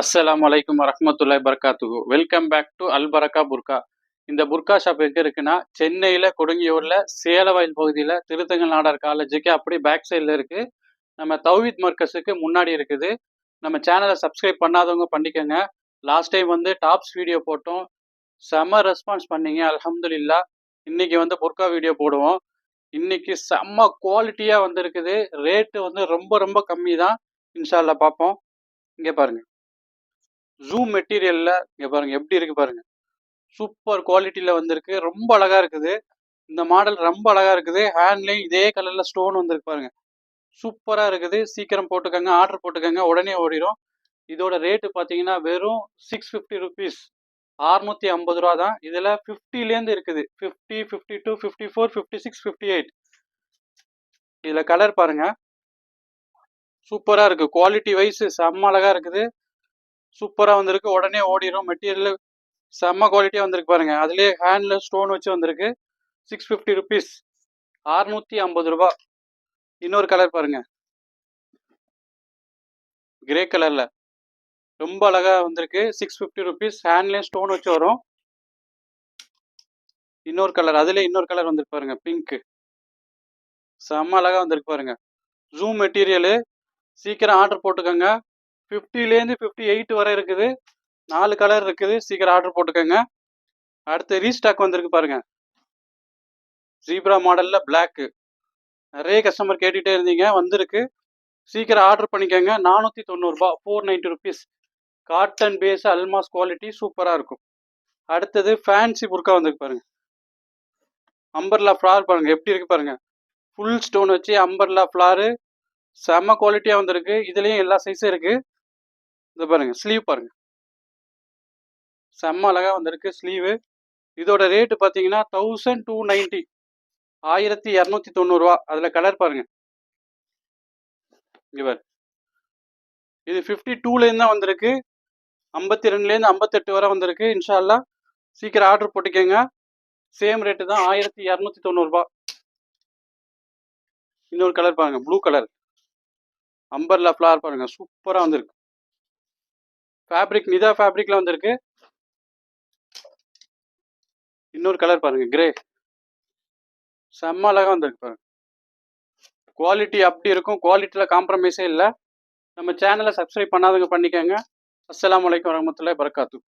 அஸ்ஸலாமு அலைக்கும் வரஹ்மத்துல்லாஹி பரக்காத்துஹு. வெல்கம் பேக் டு அல் பரக்கா புர்கா. இந்த புர்கா ஷாப் எங்க இருக்குன்னா, சென்னையில கொடுங்கியூர்ல சேலவயல் பகுதியில திருத்தங்கல் நாடார் காலேஜுக்கு அப்படியே பேக் சைடில் இருக்கு. நம்ம தௌஹீத் மர்கஸுக்கு முன்னாடி இருக்குது. நம்ம சேனலை சப்ஸ்கிரைப் பண்ணாதவங்க பண்ணிக்கோங்க. லாஸ்ட் டைம் வந்து டாப்ஸ் வீடியோ போட்டோம், செம்ம ரெஸ்பான்ஸ் பண்ணீங்க, அல்ஹம்துலில்லாஹ். இன்னைக்கு வந்து புர்கா வீடியோ போடுவோம். இன்னைக்கு செம்ம குவாலிட்டியா வந்திருக்குது. ரேட்டு வந்து ரொம்ப ரொம்ப கம்மி தான். இன்ஷா அல்லாஹ் பார்ப்போம். இங்கே பாருங்க, ஜூம் மெட்டீரியல்ல இங்க பாருங்க எப்படி இருக்கு பாருங்க. சூப்பர் குவாலிட்டியில வந்திருக்கு. ரொம்ப அழகா இருக்குது. இந்த மாடல் ரொம்ப அழகா இருக்குது. ஹேண்ட்லயும் இதே கலர்ல ஸ்டோன் வந்திருக்கு பாருங்க. சூப்பரா இருக்குது. சீக்கிரம் போட்டுக்கோங்க, ஆர்டர் போட்டுக்கோங்க, உடனே ஓடிடும். இதோட ரேட்டு பார்த்தீங்கன்னா வெறும் 650 ருபீஸ், 650 ரூபா தான். இதுல 50லேருந்து இருக்குது. 50, 52, 54, 56, 58. இதுல கலர் பாருங்க, சூப்பரா இருக்கு. குவாலிட்டி வைஸ் செம்ம அழகா இருக்குது. சூப்பரா வந்திருக்கு. உடனே ஓடிடும். மெட்டீரியல் செம்ம குவாலிட்டியா வந்திருக்கு பாருங்க. அதுலயே ஹேண்ட்ல ஸ்டோன் வச்சு வந்திருக்கு. 650 ருபீஸ், 650 ரூபா. இன்னொரு கலர் பாருங்க, கிரே கலர்ல ரொம்ப அழகா வந்திருக்கு. 650 ருபீஸ், ஹேண்ட்லயும் ஸ்டோன் வச்சு வரும். இன்னொரு கலர், அதுல இன்னொரு கலர் வந்திருக்கு பாருங்க, பிங்க். செம்ம அழகா வந்திருக்கு பாருங்க. Zoom material. சீக்கிரம் ஆர்டர் போட்டுக்கோங்க. 50லேருந்து 58 வரை இருக்குது. 4 கலர் இருக்குது. சீக்கிரம் ஆர்டர் போட்டுக்கோங்க. அடுத்து ரீஸ்டாக் வந்திருக்கு பாருங்க, ஜீப்ரா மாடல்ல பிளாக். நிறைய கஸ்டமர் கேட்டுட்டே இருந்தீங்க, வந்திருக்கு. சீக்கிரம் ஆர்டர் பண்ணிக்கோங்க. 490 ரூபா, 490 rupees. Cotton base Almas quality சூப்பரா இருக்கும். அடுத்தது ஃபேன்சி புர்கா வந்திருக்கு பாருங்க. அம்பர்லா ஃப்ளார் பாருங்க எப்படி இருக்கு பாருங்க. ஃபுல் ஸ்டோன் வச்சு அம்பர்லா ஃப்ளாரு. செம்ம குவாலிட்டியா வந்திருக்கு. இதுலயும் எல்லா சைஸும் இருக்கு. இது பாருங்க, ஸ்லீவ் பாருங்க, செம்ம அழகா வந்திருக்கு ஸ்லீவு. இதோட ரேட்டு பார்த்தீங்கன்னா 1290, 1290 ரூபா. அதுல கலர் பாருங்க, இங்க பாரு. இது 52லேருந்து தான் வந்திருக்கு. 52லேருந்து 58 வரை வந்திருக்கு. இன்ஷா அல்லாஹ் சீக்கிரம் ஆர்டர் போட்டுக்கோங்க. சேம் ரேட்டு தான், 1290 ரூபா. இன்னொரு கலர் பாருங்க, ப்ளூ கலர் அம்பர்லா ஃப்ளார் பாருங்க, சூப்பரா வந்திருக்கு. ஃபேப்ரிக் நிதா ஃபேப்ரிக்ல வந்திருக்கு. இன்னொரு கலர் பாருங்க, கிரே. செம்ம அழகா வந்திருக்கு பாருங்க. குவாலிட்டி அப்படி இருக்கும், குவாலிட்டியில காம்ப்ரமைஸே இல்லை. நம்ம சேனலை சப்ஸ்கிரைப் பண்ணாதவங்க பண்ணிக்கோங்க. அஸ்ஸலாமு அலைக்கும் வரஹ்மத்துல்லாஹி பரக்காத்து.